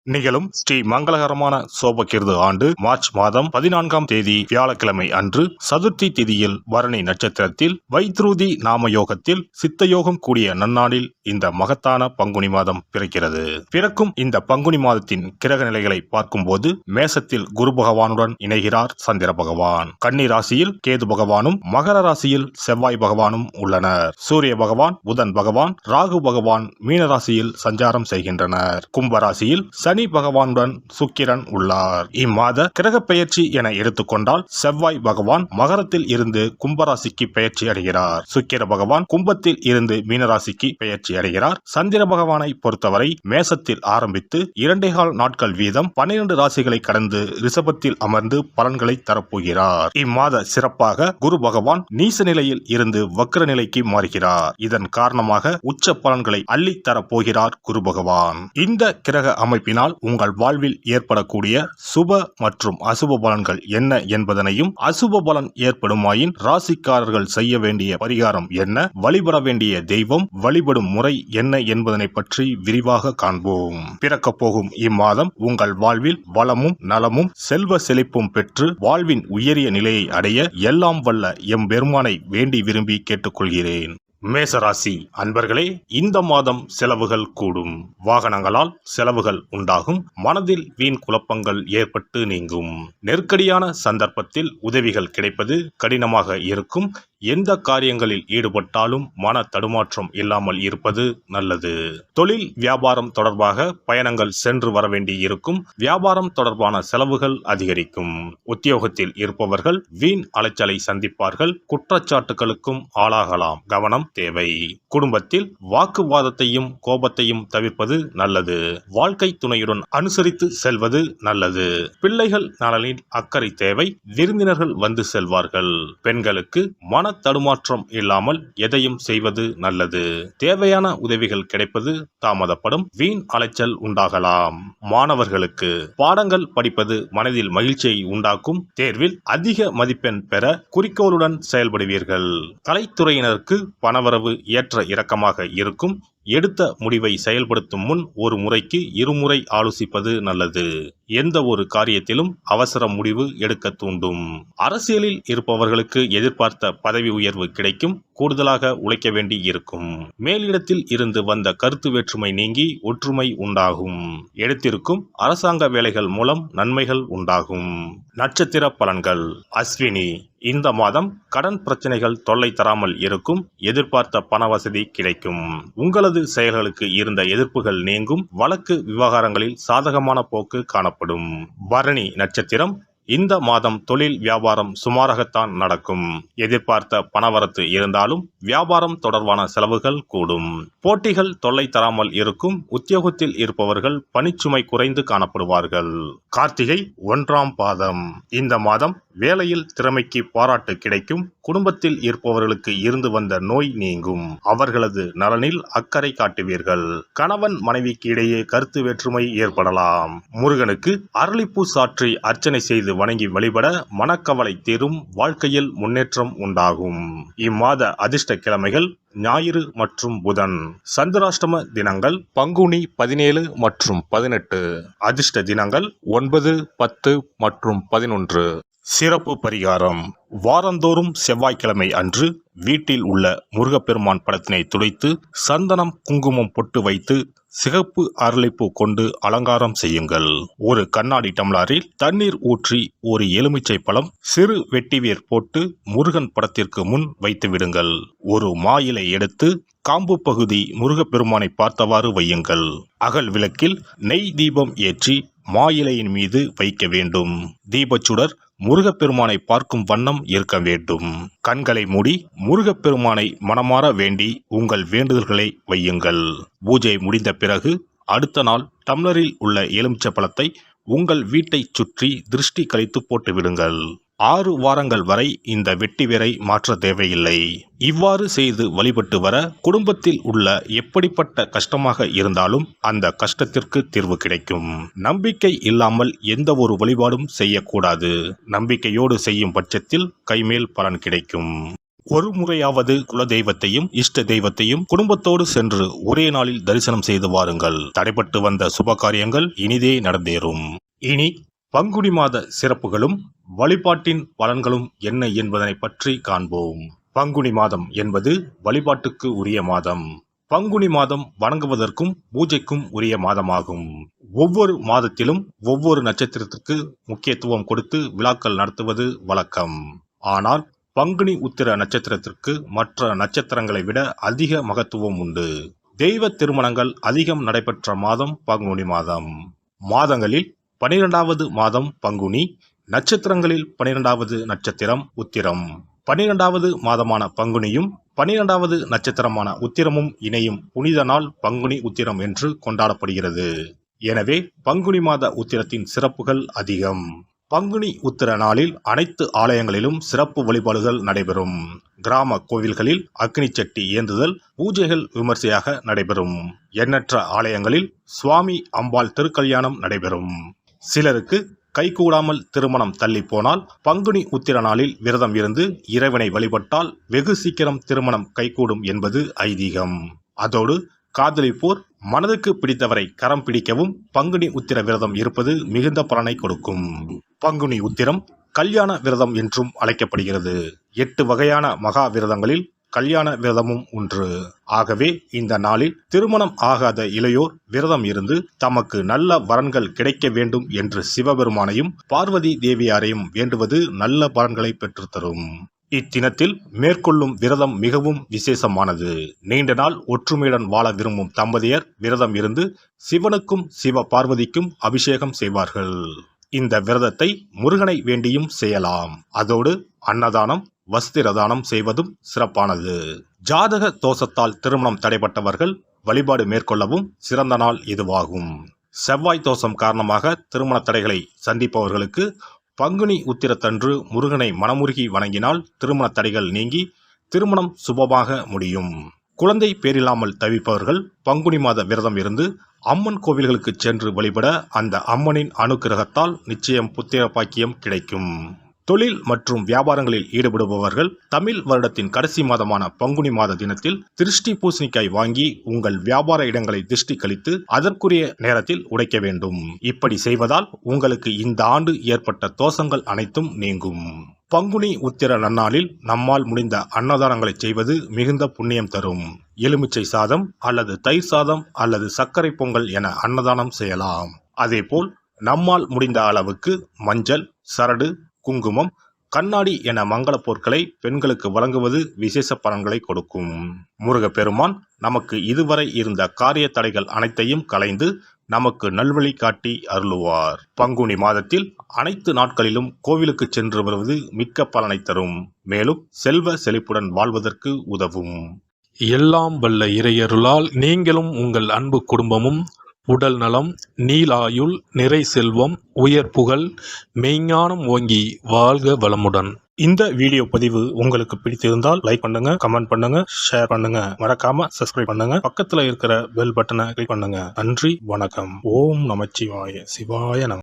நிகழும் ஸ்ரீ மங்களகரமான சோபகிருது ஆண்டு மார்ச் மாதம் 14ஆம் தேதி வியாழக்கிழமை அன்று சதுர்த்தி திதியில் பரணி நட்சத்திரத்தில் வைத்ருதி நாம யோகத்தில் சித்தயோகம் கூடிய நன்னாளில் இந்த மகத்தான பங்குனி மாதம் பிறக்கிறது. பிறக்கும் இந்த பங்குனி மாதத்தின் கிரக நிலைகளை பார்க்கும்போது மேசத்தில் குரு பகவானுடன் இணைகிறார் சந்திர பகவான். கன்னி ராசியில் கேது பகவானும் மகர ராசியில் செவ்வாய் பகவானும் உள்ளனர். சூரிய பகவான், புதன் பகவான், ராகு பகவான் மீன ராசியில் சஞ்சாரம் செய்கின்றனர். கும்பராசியில் சனி பகவானுடன் சுக்கிரன் உள்ளார். இம்மாத கிரக பெயர்ச்சி என எடுத்துக்கொண்டால் செவ்வாய் பகவான் மகரத்தில் இருந்து கும்பராசிக்கு பெயர்ச்சி அடைகிறார். சுக்கிர பகவான் கும்பத்தில் இருந்து மீனராசிக்கு பெயர்ச்சி அடைகிறார். சந்திர பகவானை பொறுத்தவரை மேசத்தில் ஆரம்பித்து 2.25 நாட்கள் வீதம் 12 ராசிகளை கடந்து ரிஷபத்தில் அமர்ந்து பலன்களை தரப்போகிறார். இம்மாத சிறப்பாக குரு பகவான் நீச நிலையில் இருந்து வக்ர நிலைக்கு மாறுகிறார். இதன் காரணமாக உச்ச பலன்களை அள்ளி தரப்போகிறார் குரு பகவான். இந்த கிரக அமைப்பினால் உங்கள் வாழ்வில் ஏற்படக்கூடிய சுப மற்றும் அசுப பலன்கள் என்ன என்பதனையும், அசுப பலன் ஏற்படுமாயின் ராசிக்காரர்கள் செய்ய வேண்டிய பரிகாரம் என்ன, வழிபட வேண்டிய தெய்வம், வழிபடும் முறை என்ன என்பதனை பற்றி விரிவாக காண்போம். பிறக்க போகும் இம்மாதம் உங்கள் வாழ்வில் வளமும் நலமும் செல்வ செழிப்பும் பெற்று வாழ்வின் உயரிய நிலையை அடைய எல்லாம் வல்ல எம்பெருமானை வேண்டி விரும்பி கேட்டுக்கொள்கிறேன். மேசராசி அன்பர்களே, இந்த மாதம் செலவுகள் கூடும். வாகனங்களால் செலவுகள் உண்டாகும். மனதில் வீண் குழப்பங்கள் ஏற்பட்டு நீங்கும். நெருக்கடியான சந்தர்ப்பத்தில் உதவிகள் கிடைப்பது கடினமாக இருக்கும். எந்த காரியங்களில் ஈடுபட்டாலும் மன தடுமாற்றம் இல்லாமல் இருப்பது நல்லது. தொழில் வியாபாரம் தொடர்பாக பயணங்கள் சென்று வர வேண்டி இருக்கும். வியாபாரம் தொடர்பான செலவுகள் அதிகரிக்கும். உத்தியோகத்தில் இருப்பவர்கள் வீண் அலைச்சலை சந்திப்பார்கள். குற்றச்சாட்டுகளுக்கும் ஆளாகலாம். கவனம் தேவை. குடும்பத்தில் வாக்குவாதத்தையும் கோபத்தையும் தவிர்ப்பது நல்லது. வாழ்க்கை துணையுடன் அனுசரித்து செல்வது நல்லது. பிள்ளைகள் நலனில் அக்கறை தேவை. விருந்தினர்கள் வந்து செல்வார்கள். பெண்களுக்கு மன தடுமாற்றம் இல்லாமல் எதையும் செய்வது நல்லது. தேவையான உதவிகள் கிடைப்பது தாமதப்படும். வீண் அலைச்சல் உண்டாகலாம். மாணவர்களுக்கு பாடங்கள் படிப்பது மனதில் மகிழ்ச்சியை உண்டாக்கும். தேர்வில் அதிக மதிப்பெண் பெற குறிக்கோளுடன் செயல்படுவீர்கள். கலைத்துறையினருக்கு பணவரவு ஏற்ற இறக்கமாக இருக்கும். எடுத்த முடிவை செயல்படுத்தும் முன் ஒரு முறைக்கு இருமுறை ஆலோசிப்பது நல்லது. எந்த ஒரு காரியத்திலும் அவசர முடிவு எடுக்க தூண்டும். அரசியலில் இருப்பவர்களுக்கு எதிர்பார்த்த பதவி உயர்வு கிடைக்கும். கூடுதலாக உழைக்க வேண்டி இருக்கும். மேலிடத்தில் இருந்து வந்த கருத்து வேற்றுமை நீங்கி ஒற்றுமை உண்டாகும். எடுத்திருக்கும் அரசாங்க வேலைகள் மூலம் நன்மைகள் உண்டாகும். நட்சத்திர பலன்கள். அஸ்வினி, இந்த மாதம் கடன் பிரச்சனைகள் தொல்லை தராமல் இருக்கும். எதிர்பார்த்த பண வசதி கிடைக்கும். உங்களது செயல்களுக்கு இருந்த எதிர்ப்புகள் நீங்கும். வழக்கு விவகாரங்களில் சாதகமான போக்கு காணப்படும். பரணி நட்சத்திரம். இந்த மாதம் தொழில் வியாபாரம் சுமாராகத்தான் நடக்கும். எதிர்பார்த்த பணவரத்து இருந்தாலும் வியாபாரம் தொடர்பான செலவுகள் கூடும். போட்டிகள் தொல்லை தராமல் இருக்கும். உத்தியோகத்தில் இருப்பவர்கள் பணிச்சுமை குறைந்து காணப்படுவார்கள். கார்த்திகை 1ஆம் பாதம். இந்த மாதம் வேலையில் திறமைக்கு பாராட்டு கிடைக்கும். குடும்பத்தில் இருப்பவர்களுக்கு இருந்து வந்த நோய் நீங்கும். அவர்களது நலனில் அக்கறை காட்டுவீர்கள். கணவன் மனைவிக்கு இடையே கருத்து வேற்றுமை ஏற்படலாம். முருகனுக்கு அரளிப்பூ சாற்றி அர்ச்சனை செய்து வணங்கி வழிபட மனக்கவலை தீரும். வாழ்க்கையில் முன்னேற்றம் உண்டாகும். இம்மாத அதிர்ஷ்ட கிழமைகள் ஞாயிறு மற்றும் புதன். சந்திராஷ்டம தினங்கள் பங்குனி 17 மற்றும் 18. அதிர்ஷ்ட தினங்கள் 9, 10 மற்றும் 11. சிறப்பு பரிகாரம். வாரந்தோறும் செவ்வாய்க்கிழமை அன்று வீட்டில் உள்ள முருகப்பெருமான் படத்தினை துடைத்து சந்தனம் குங்குமம் பொட்டு வைத்து சிகப்பு அரளிப்பூ கொண்டு அலங்காரம் செய்யுங்கள். ஒரு கண்ணாடி டம்ளரில் தண்ணீர் ஊற்றி ஒரு எலுமிச்சை பழம் சிறு வெட்டிவேர் போட்டு முருகன் படத்திற்கு முன் வைத்து விடுங்கள். ஒரு மா இலை எடுத்து காம்பு பகுதி முருகப்பெருமானை பார்த்தவாறு வையுங்கள். அகல் விளக்கில் நெய் தீபம் ஏற்றி மா இலையின் மீது வைக்க வேண்டும். தீபச்சுடர் முருகப்பெருமானை பார்க்கும் வண்ணம் இருக்க வேண்டும். கண்களை மூடி முருகப்பெருமானை மனமாற வேண்டி உங்கள் வேண்டுதல்களை வையுங்கள். பூஜை முடிந்த பிறகு அடுத்த நாள் டம்ளரில் உள்ள எலுமிச்சை பழத்தை உங்கள் வீட்டை சுற்றி திருஷ்டி கழித்து போட்டு விடுங்கள். 6 வாரங்கள் வரை இந்த வெட்டிவேரை மாற்ற தேவையில்லை. இவ்வாறு செய்து வழிபட்டு வர குடும்பத்தில் உள்ள எப்படிப்பட்ட கஷ்டமாக இருந்தாலும் அந்த கஷ்டத்திற்கு தீர்வு கிடைக்கும். நம்பிக்கை இல்லாமல் எந்த ஒரு வழிபாடும் செய்யக்கூடாது. நம்பிக்கையோடு செய்யும் பட்சத்தில் கைமேல் பலன் கிடைக்கும். ஒரு முறையாவது குலதெய்வத்தையும் இஷ்ட தெய்வத்தையும் குடும்பத்தோடு சென்று ஒரே நாளில் தரிசனம் செய்து வாருங்கள். தடைபட்டு வந்த சுப காரியங்கள் இனிதே நடந்தேறும். இனி பங்குனி மாத சிறப்புகளும் வழிபாட்டின் பலன்களும் என்ன என்பதனை பற்றி காண்போம். பங்குனி மாதம் என்பது வழிபாட்டுக்கு உரிய மாதம். பங்குனி மாதம் வணங்குவதற்கும் பூஜைக்கும் உரிய மாதமாகும். ஒவ்வொரு மாதத்திலும் ஒவ்வொரு நட்சத்திரத்திற்கு முக்கியத்துவம் கொடுத்து விழாக்கள் நடத்துவது வழக்கம். ஆனால் பங்குனி உத்திர நட்சத்திரத்திற்கு மற்ற நட்சத்திரங்களை விட அதிக மகத்துவம் உண்டு. தெய்வ திருமணங்கள் அதிகம் நடைபெற்ற மாதம் பங்குனி மாதம். மாதங்களில் 12வது மாதம் பங்குனி, நட்சத்திரங்களில் 12வது நட்சத்திரம் உத்திரம். 12வது மாதமான பங்குனியும் 12வது நட்சத்திரமான உத்திரமும் இணையும் புனித நாள் பங்குனி உத்திரம் என்று கொண்டாடப்படுகிறது. எனவே பங்குனி மாத உத்திரத்தின் சிறப்புகள் அதிகம். பங்குனி உத்திர நாளில் அனைத்து ஆலயங்களிலும் சிறப்பு வழிபாடுகள் நடைபெறும். கிராம கோவில்களில் அக்னி சட்டி ஏந்துதல், பூஜைகள் விமர்சையாக நடைபெறும். எண்ணற்ற ஆலயங்களில் சுவாமி அம்பாள் திருக்கல்யாணம் நடைபெறும். சிலருக்கு கைகூடாமல் திருமணம் தள்ளி போனால் பங்குனி உத்திர நாளில் விரதம் இருந்து இறைவனை வழிபட்டால் வெகு சீக்கிரம் திருமணம் கைகூடும் என்பது ஐதீகம். அதோடு காதலிப்போர் மனதுக்கு பிடித்தவரை கரம் பிடிக்கவும் பங்குனி உத்திர விரதம் இருப்பது மிகுந்த பலனை கொடுக்கும். பங்குனி உத்திரம் கல்யாண விரதம் என்றும் அழைக்கப்படுகிறது. 8 வகையான மகா விரதங்களில் கல்யாண விரதமும் ஒன்று. ஆகவே இந்த நாளில் திருமணம் ஆகாத இளையோர் விரதம் இருந்து தமக்கு நல்ல வரன்கள் கிடைக்க வேண்டும் என்று சிவபெருமானையும் பார்வதி தேவியாரையும் வேண்டுவது நல்ல பலன்களை பெற்றுத்தரும். இத்தினத்தில் மேற்கொள்ளும் விரதம் மிகவும் விசேஷமானது. நீண்ட நாள் ஒற்றுமையுடன் வாழ விரும்பும் தம்பதியர் விரதம் இருந்து சிவனுக்கும் சிவ பார்வதிக்கும் அபிஷேகம் செய்வார்கள். இந்த விரதத்தை முருகனை வேண்டியும் செய்யலாம். அதோடு அன்னதானம், வஸ்திரதானம் செய்வதும் சிறப்பானது. ஜாதக தோஷத்தால் திருமணம் தடைபட்டவர்கள் வழிபாடு மேற்கொள்ளவும் சிறந்த நாள் இதுவாகும். செவ்வாய் தோஷம் காரணமாக திருமண தடைகளை சந்திப்பவர்களுக்கு பங்குனி உத்திரத்தன்று முருகனை மனமுருகி வணங்கினால் திருமண தடைகள் நீங்கி திருமணம் சுபமாக முடியும். குழந்தை பேரில்லாமல் தவிப்பவர்கள் பங்குனி மாத விரதம் இருந்து அம்மன் கோவில்களுக்கு சென்று வழிபட அந்த அம்மனின் அனுக்கிரகத்தால் நிச்சயம் புத்திர பாக்கியம் கிடைக்கும். தொழில் மற்றும் வியாபாரங்களில் ஈடுபடுபவர்கள் தமிழ் வருடத்தின் கடைசி மாதமான பங்குனி மாத தினத்தில் திருஷ்டி பூசணிக்காய் வாங்கி உங்கள் வியாபார இடங்களை திருஷ்டி கழித்து அதற்குரிய நேரத்தில் உடைக்க வேண்டும். இப்படி செய்வதால் உங்களுக்கு இந்த ஆண்டு ஏற்பட்ட தோஷங்கள் அனைத்தும் நீங்கும். பங்குனி உத்திர நன்னாளில் நம்மால் முடிந்த அன்னதானங்களை செய்வது மிகுந்த புண்ணியம் தரும். எலுமிச்சை சாதம் அல்லது தயிர் சாதம் அல்லது சர்க்கரை பொங்கல் என அன்னதானம் செய்யலாம். அதேபோல் நம்மால் முடிந்த அளவுக்கு மஞ்சள், சரடு, குங்குமம், கண்ணாடி என மங்கள பொருட்களை பெண்களுக்கு வழங்குவது விசேஷ பலன்களை கொடுக்கும். முருகப்பெருமான் நமக்கு இதுவரை இருந்த காரிய தடைகள் அனைத்தையும் களைந்து நமக்கு நல்வழி காட்டி அருளுவார். பங்குனி மாதத்தில் அனைத்து நாட்களிலும் கோவிலுக்கு சென்று வருவது மிக்க பலனை தரும். மேலும் செல்வ செழிப்புடன் வாழ்வதற்கு உதவும். எல்லாம் வல்ல இறையருளால் நீங்களும் உங்கள் அன்பு குடும்பமும் உடல் நலம், நீலாயுள், நிறை செல்வம், உயர் புகழ், மெய்ஞானம் ஓங்கி வாழ்க வளமுடன். இந்த வீடியோ பதிவு உங்களுக்கு பிடித்திருந்தால் லைக் பண்ணுங்க, கமெண்ட் பண்ணுங்க, ஷேர் பண்ணுங்க, மறக்காம சப்ஸ்கிரைப் பண்ணுங்க, பக்கத்துல இருக்கிற பெல் பட்டனை கிளிக் பண்ணுங்க. நன்றி, வணக்கம். ஓம் நமச்சிவாய. சிவாய நம.